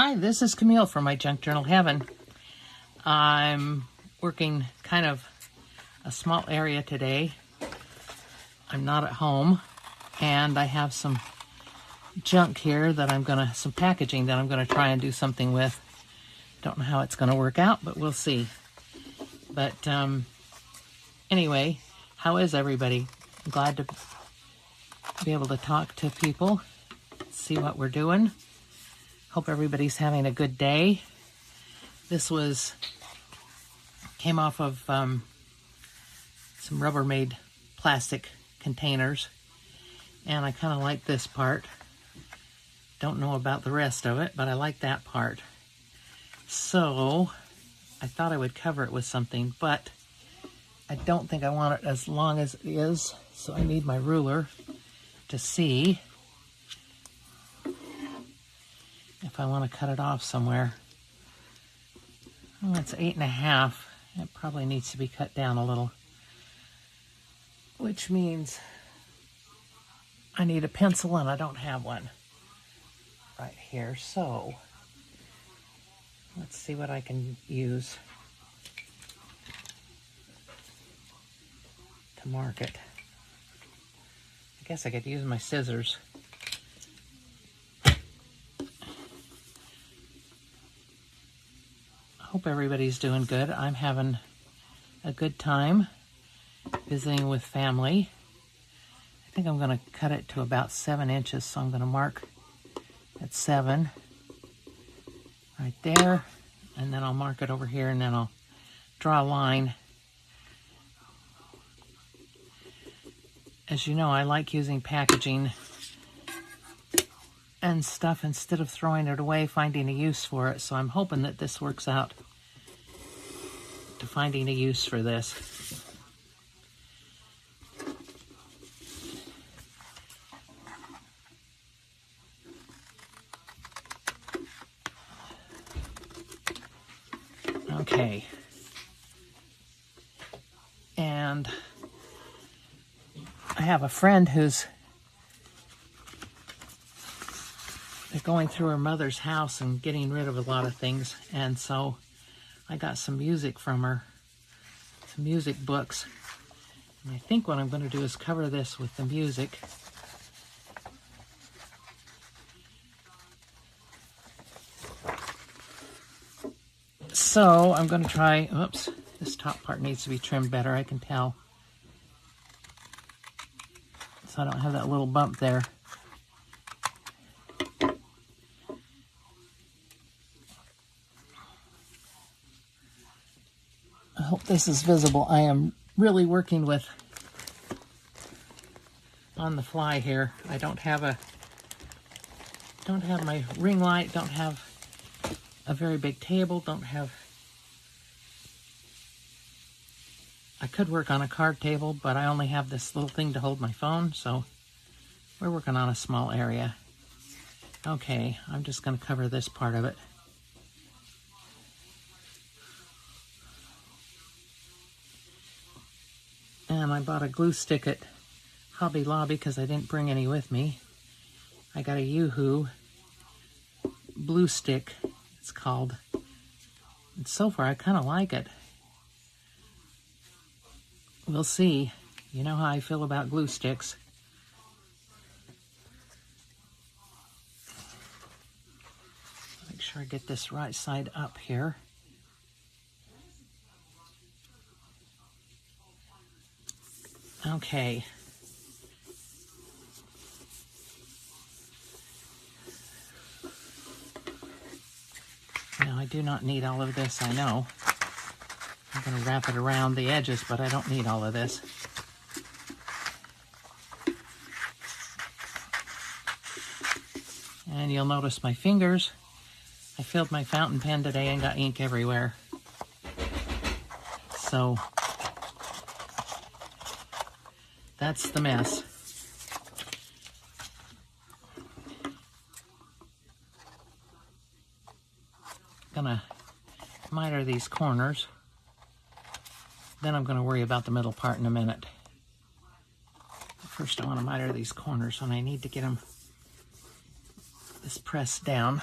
Hi, this is Camille from My Junk Journal Heaven. I'm working kind of a small area today. I'm not at home, and I have some junk here that some packaging that I'm gonna try and do something with. Don't know how it's gonna work out, but we'll see. But anyway, how is everybody? I'm glad to be able to talk to people, see what we're doing. Hope everybody's having a good day. This came off of some Rubbermaid plastic containers, and I kind of like this part. Don't know about the rest of it, but I like that part. So I thought I would cover it with something, but I don't think I want it as long as it is, so I need my ruler to see if I want to cut it off somewhere. Oh, it's 8.5. It probably needs to be cut down a little, which means I need a pencil, and I don't have one right here. So let's see what I can use to mark it. I guess I could use my scissors. Hope everybody's doing good. I'm having a good time visiting with family. I think I'm going to cut it to about 7 inches, so I'm going to mark at 7 right there, and then I'll mark it over here, and then I'll draw a line. As you know, I like using packaging and stuff instead of throwing it away, finding a use for it. So I'm hoping that this works out to finding a use for this. Okay. And I have a friend who's going through her mother's house and getting rid of a lot of things, and so I got some music from her, some music books, and I think what I'm going to do is cover this with the music. So I'm going to try, oops, this top part needs to be trimmed better, I can tell, so I don't have that little bump there. I hope this is visible. I am really working with on the fly here. I don't have my ring light, don't have a very big table, I could work on a card table, but I only have this little thing to hold my phone, so we're working on a small area. Okay, I'm just going to cover this part of it. And I bought a glue stick at Hobby Lobby because I didn't bring any with me. I got a Yoo-Hoo blue stick, it's called. And so far, I kind of like it. We'll see. You know how I feel about glue sticks. Make sure I get this right side up here. Okay. Now, I do not need all of this, I know. I'm going to wrap it around the edges, but I don't need all of this. And you'll notice my fingers. I filled my fountain pen today and got ink everywhere. So that's the mess. Gonna miter these corners. Then I'm gonna worry about the middle part in a minute. First I want to miter these corners, and I need to get this pressed down.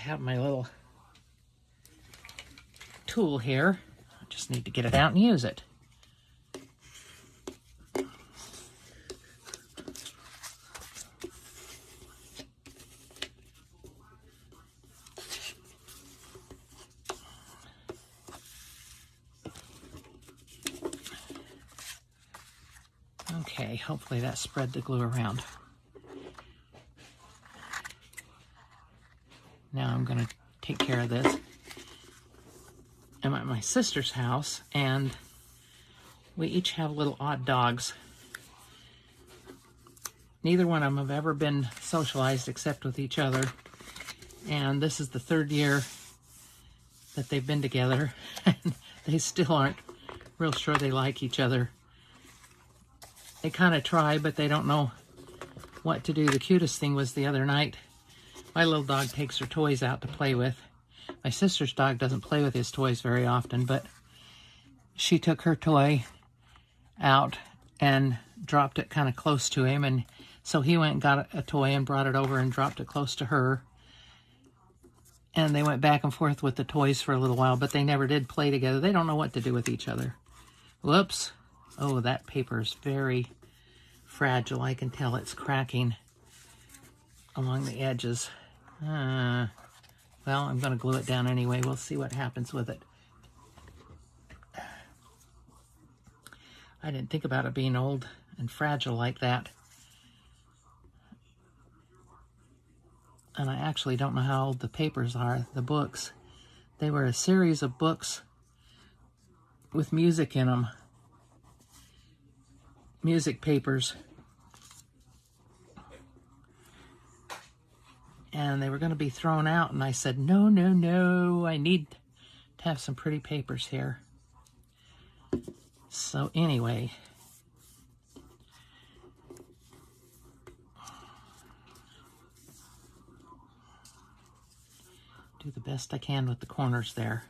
have my little tool here. I just need to get it out and use it. Okay, hopefully that spread the glue around. Now I'm going to take care of this. I'm at my sister's house, and we each have little odd dogs. Neither one of them have ever been socialized except with each other. And this is the 3rd year that they've been together, and they still aren't real sure they like each other. They kind of try, but they don't know what to do. The cutest thing was the other night, my little dog takes her toys out to play with. My sister's dog doesn't play with his toys very often, but she took her toy out and dropped it kind of close to him, and so he went and got a toy and brought it over and dropped it close to her. And they went back and forth with the toys for a little while, but they never did play together. They don't know what to do with each other. Whoops. Oh, that paper is very fragile. I can tell it's cracking along the edges. Well, I'm going to glue it down anyway. We'll see what happens with it. I didn't think about it being old and fragile like that. And I actually don't know how old the papers are, the books. They were a series of books with music in them. Music papers. And they were going to be thrown out, and I said, no, no, no, I need to have some pretty papers here. So anyway, do the best I can with the corners there.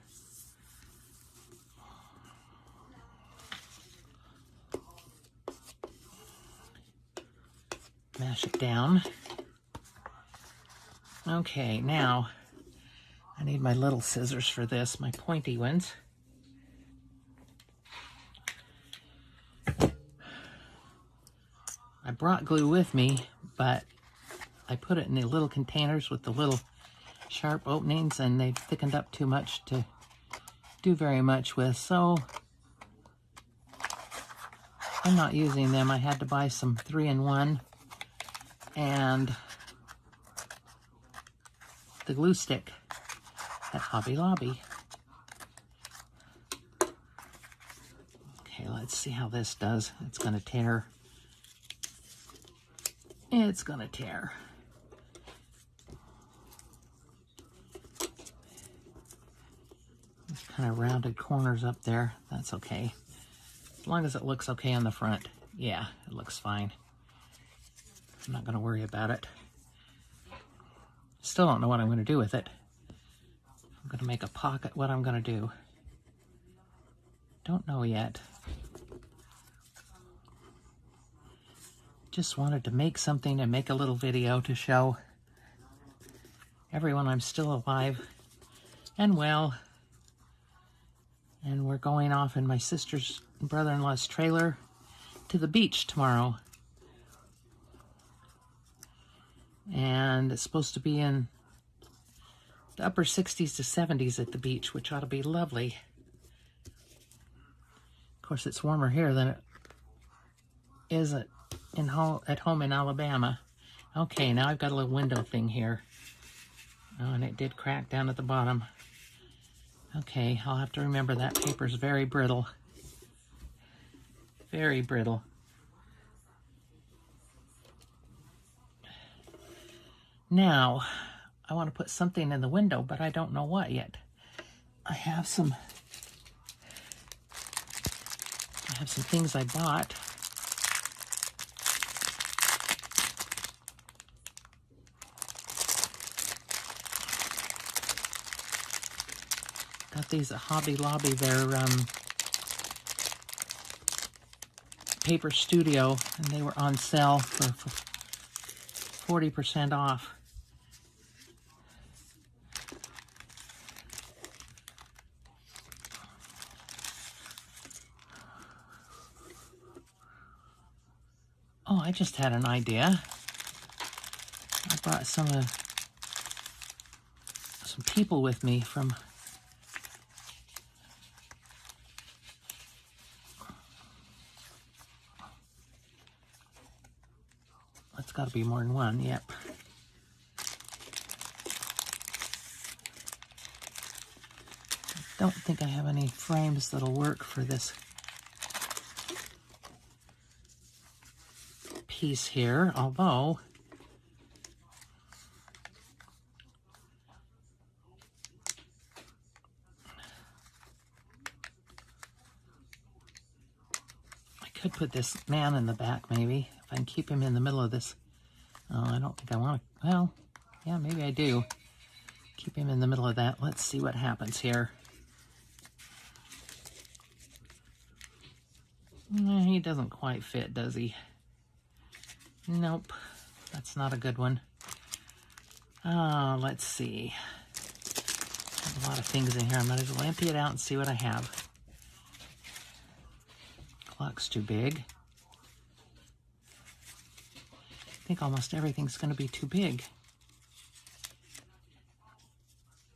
Mash it down. Okay, now I need my little scissors for this, my pointy ones. I brought glue with me, but I put it in the little containers with the little sharp openings, and they've thickened up too much to do very much with, so I'm not using them. I had to buy some 3-in-1 and the glue stick at Hobby Lobby. Okay, let's see how this does. It's going to tear. It's going to tear. There's kind of rounded corners up there. That's okay. As long as it looks okay on the front. Yeah, it looks fine. I'm not going to worry about it. Still don't know what I'm going to do with it. I'm going to make a pocket. What I'm going to do, don't know yet. Just wanted to make something and make a little video to show everyone I'm still alive and well. And we're going off in my sister's and brother-in-law's trailer to the beach tomorrow. And it's supposed to be in the upper 60s to 70s at the beach, which ought to be lovely. Of course, it's warmer here than it is at home in Alabama. Okay, now I've got a little window thing here. Oh, and it did crack down at the bottom. Okay, I'll have to remember that paper's very brittle. Very brittle. Now, I want to put something in the window, but I don't know what yet. I have some things I bought. Got these at Hobby Lobby. They're Paper Studio, and they were on sale for 40% off. Oh, I just had an idea. I brought some people with me from that's got to be more than one. Yep. Don't think I have any frames that'll work for this piece here, although I could put this man in the back maybe, if I can keep him in the middle of this. Oh, I don't think I want to, well, yeah, maybe I do. Keep him in the middle of that. Let's see what happens here. He doesn't quite fit, does he? Nope, that's not a good one. Let's see. There's a lot of things in here. I might as well empty it out and see what I have. Clock's too big. I think almost everything's going to be too big.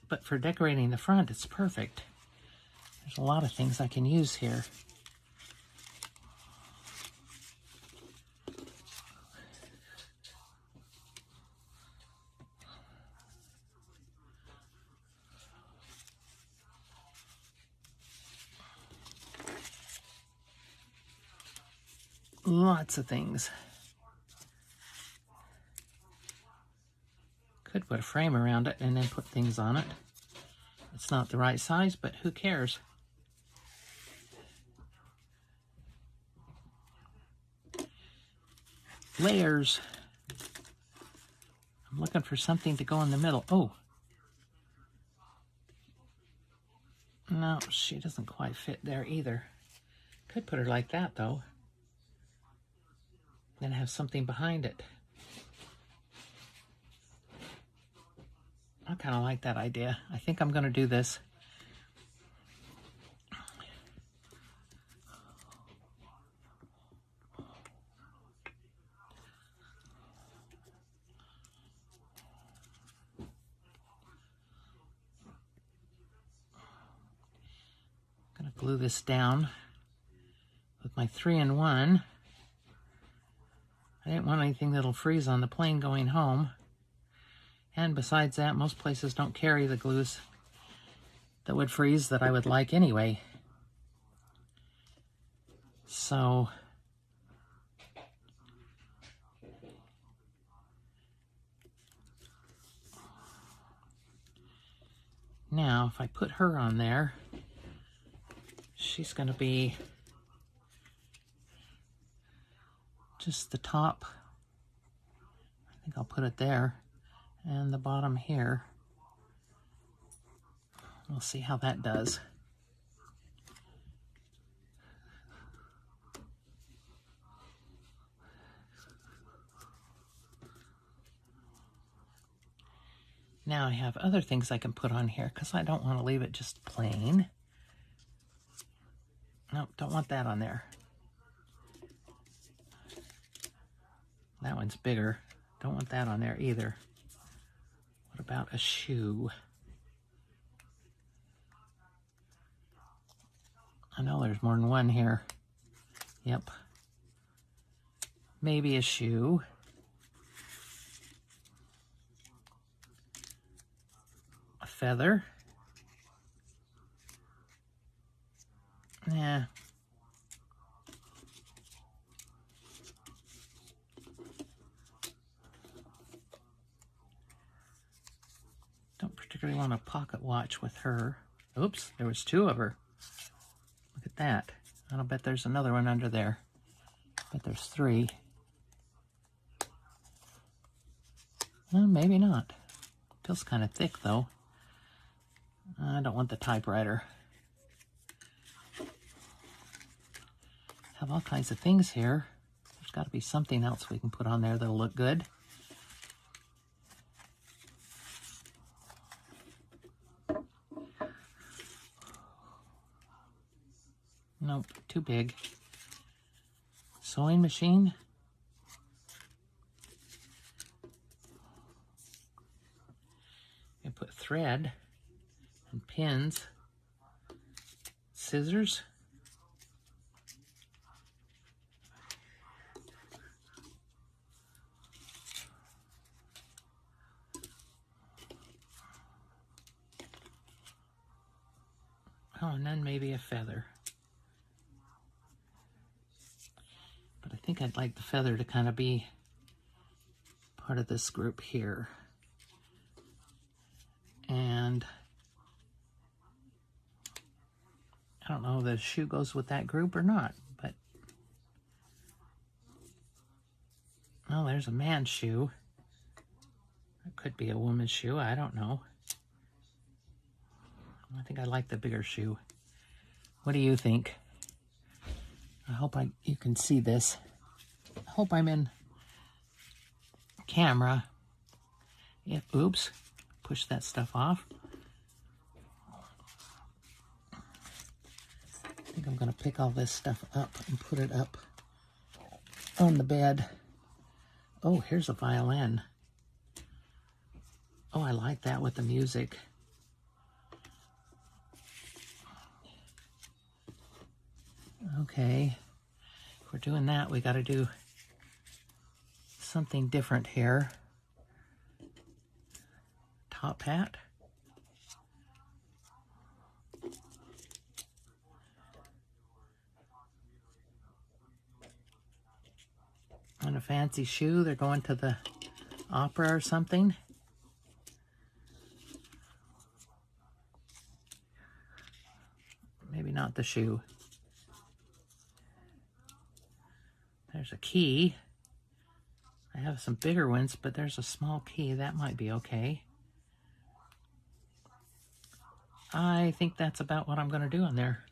But for decorating the front, it's perfect. There's a lot of things I can use here. Lots of things. Could put a frame around it and then put things on it. It's not the right size, but who cares? Layers. I'm looking for something to go in the middle. Oh. No, she doesn't quite fit there either. Could put her like that though. Then have something behind it. I kind of like that idea. I think I'm going to do this. I'm going to glue this down with my 3-in-1. I didn't want anything that'll freeze on the plane going home. And besides that, most places don't carry the glues that would freeze that I would like anyway. So now if I put her on there, she's going to be just the top. I think I'll put it there. And the bottom here. We'll see how that does. Now I have other things I can put on here because I don't want to leave it just plain. Nope, don't want that on there. That one's bigger. Don't want that on there either. What about a shoe? I know there's more than one here. Yep. Maybe a shoe. A feather. Yeah. Don't particularly want a pocket watch with her. Oops, there was 2 of her. Look at that. I'll bet there's another one under there. Bet there's 3. Well, maybe not. Feels kind of thick though. I don't want the typewriter. Have all kinds of things here. There's got to be something else we can put on there that'll look good. Nope, too big. Sewing machine. thread and pins, scissors. Oh, and then maybe a feather. But I think I'd like the feather to kind of be part of this group here. And I don't know if the shoe goes with that group or not, but oh, there's a man's shoe. It could be a woman's shoe, I don't know. I think I like the bigger shoe. What do you think? I hope you can see this. I hope I'm in camera. Yeah, oops, push that stuff off. I think I'm gonna pick all this stuff up and put it up on the bed. Oh, here's a violin. Oh, I like that with the music. Okay, if we're doing that, we got to do something different here. Top hat. And a fancy shoe. They're going to the opera or something. Maybe not the shoe. There's a key. I have some bigger ones, but there's a small key. That might be okay. I think that's about what I'm going to do on there.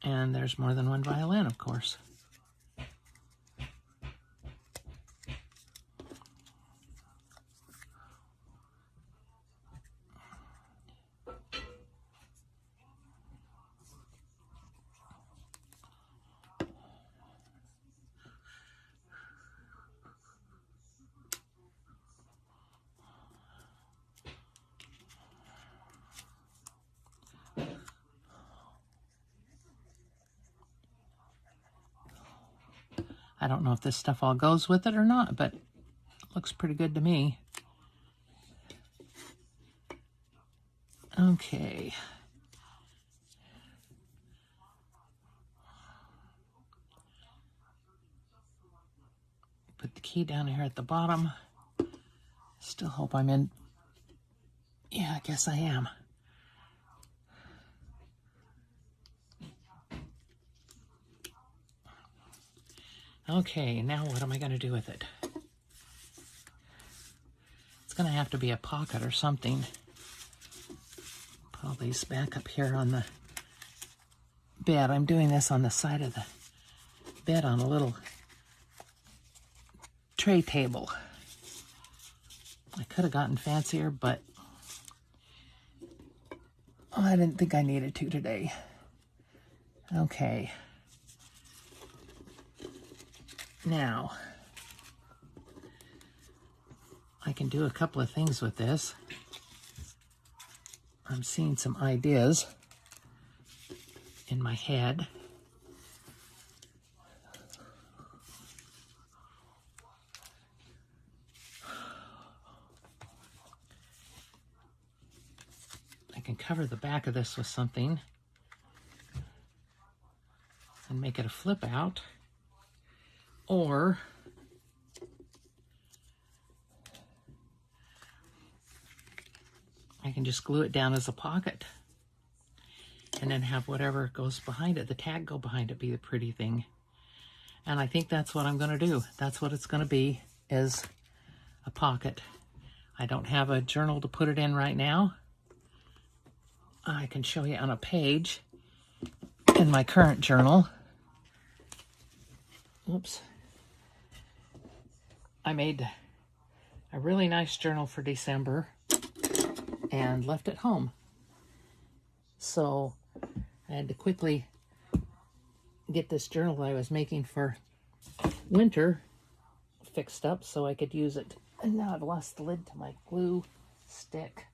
And there's more than one violin, of course. I don't know if this stuff all goes with it or not, but it looks pretty good to me. Okay. Put the key down here at the bottom. Still hope I'm in. Yeah, I guess I am. Okay, now what am I going to do with it? It's going to have to be a pocket or something. Put all these back up here on the bed. I'm doing this on the side of the bed on a little tray table. I could have gotten fancier, but I didn't think I needed to today. Okay. Now, I can do a couple of things with this. I'm seeing some ideas in my head. I can cover the back of this with something and make it a flip out. Or I can just glue it down as a pocket and then have whatever goes behind it, the tag go behind it, be the pretty thing. And I think that's what I'm going to do. That's what it's going to be, is a pocket. I don't have a journal to put it in right now. I can show you on a page in my current journal. Oops. I made a really nice journal for December and left it home. So I had to quickly get this journal I was making for winter fixed up so I could use it. And now I've lost the lid to my glue stick.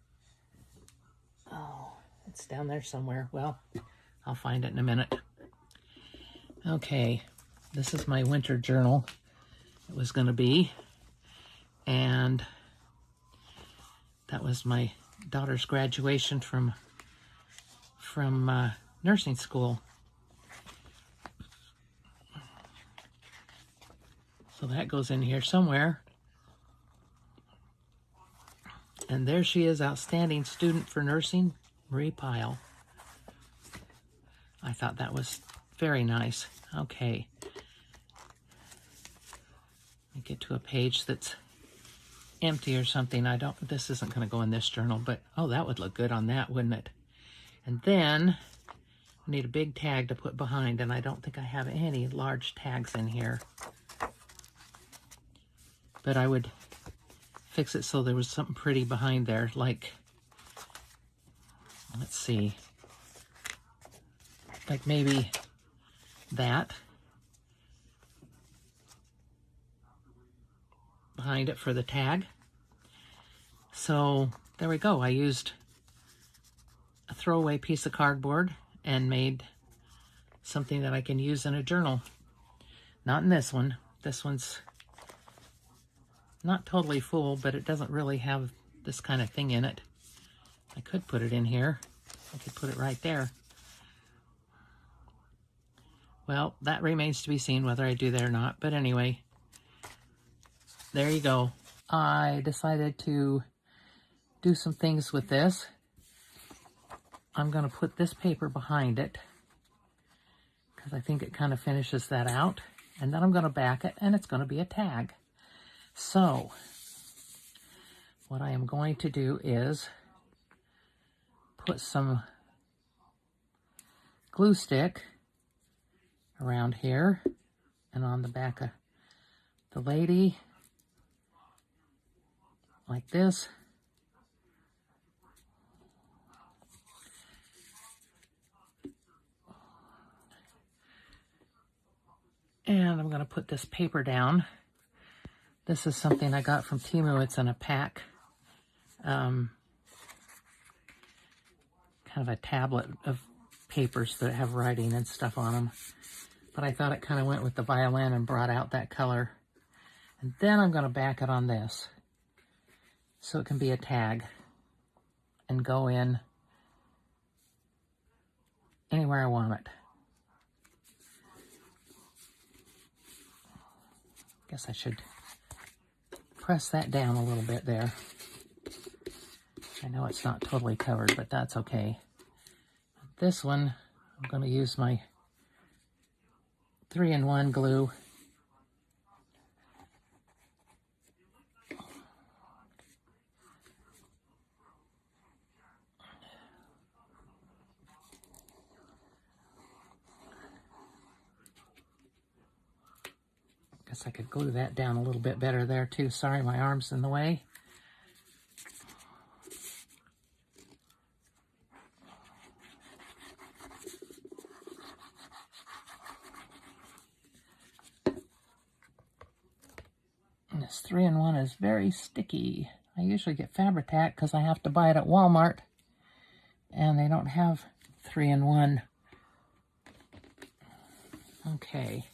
Oh, it's down there somewhere. Well, I'll find it in a minute. Okay, this is my winter journal. It was going to be, and that was my daughter's graduation from nursing school. So that goes in here somewhere. And there she is, outstanding student for nursing, Marie Pyle. I thought that was very nice. Okay. Let me get to a page that's empty or something. This isn't going to go in this journal, but oh, that would look good on that, wouldn't it? And then I need a big tag to put behind, and I don't think I have any large tags in here. But I would fix it so there was something pretty behind there, like, let's see, like maybe that behind it for the tag. So there we go. I used a throwaway piece of cardboard and made something that I can use in a journal. Not in this one. This one's not totally full, but it doesn't really have this kind of thing in it. I could put it in here. I could put it right there. Well, that remains to be seen whether I do that or not. But anyway, there you go. I decided to do some things with this. I'm going to put this paper behind it because I think it kind of finishes that out. And then I'm going to back it, and it's going to be a tag. So what I am going to do is put some glue stick around here and on the back of the lady, like this. And I'm going to put this paper down. This is something I got from Temu. It's in a pack. Kind of a tablet of papers that have writing and stuff on them. But I thought it kind of went with the violin and brought out that color. And then I'm going to back it on this so it can be a tag and go in anywhere I want it. Guess I should press that down a little bit there. I know it's not totally covered, but that's okay. This one, I'm going to use my 3-in-1 glue. Guess I could glue that down a little bit better there too. Sorry, my arm's in the way. And this 3-in-1 is very sticky. I usually get Fabri-Tac because I have to buy it at Walmart, and they don't have 3-in-1. Okay.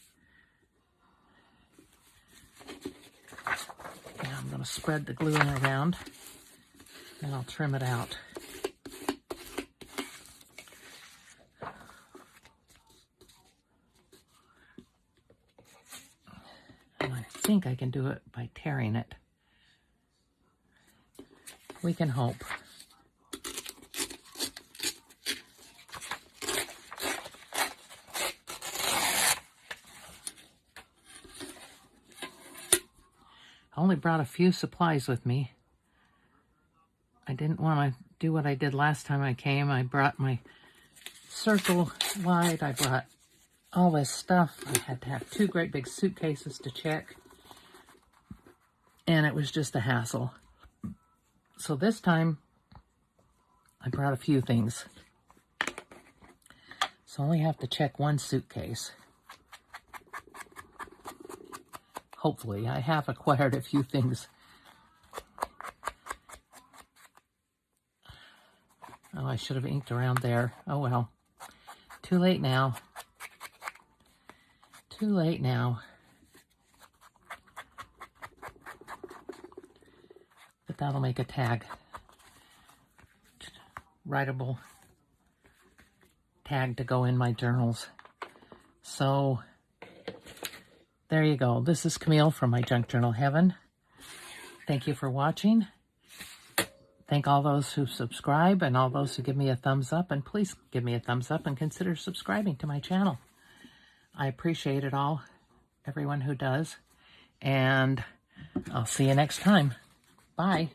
Now I'm going to spread the glue around, and I'll trim it out. And I think I can do it by tearing it. We can hope. I only brought a few supplies with me. I didn't want to do what I did last time I came. I brought my circle light. I brought all this stuff. I had to have 2 great big suitcases to check. And it was just a hassle. So this time, I brought a few things. So I only have to check 1 suitcase. Hopefully, I have acquired a few things. Oh, I should have inked around there. Oh, well. Too late now. Too late now. But that'll make a tag. Writable tag to go in my journals. So, there you go. This is Camille from My Junk Journal Heaven. Thank you for watching. Thank all those who subscribe and all those who give me a thumbs up. And please give me a thumbs up and consider subscribing to my channel. I appreciate it all, everyone who does. And I'll see you next time. Bye.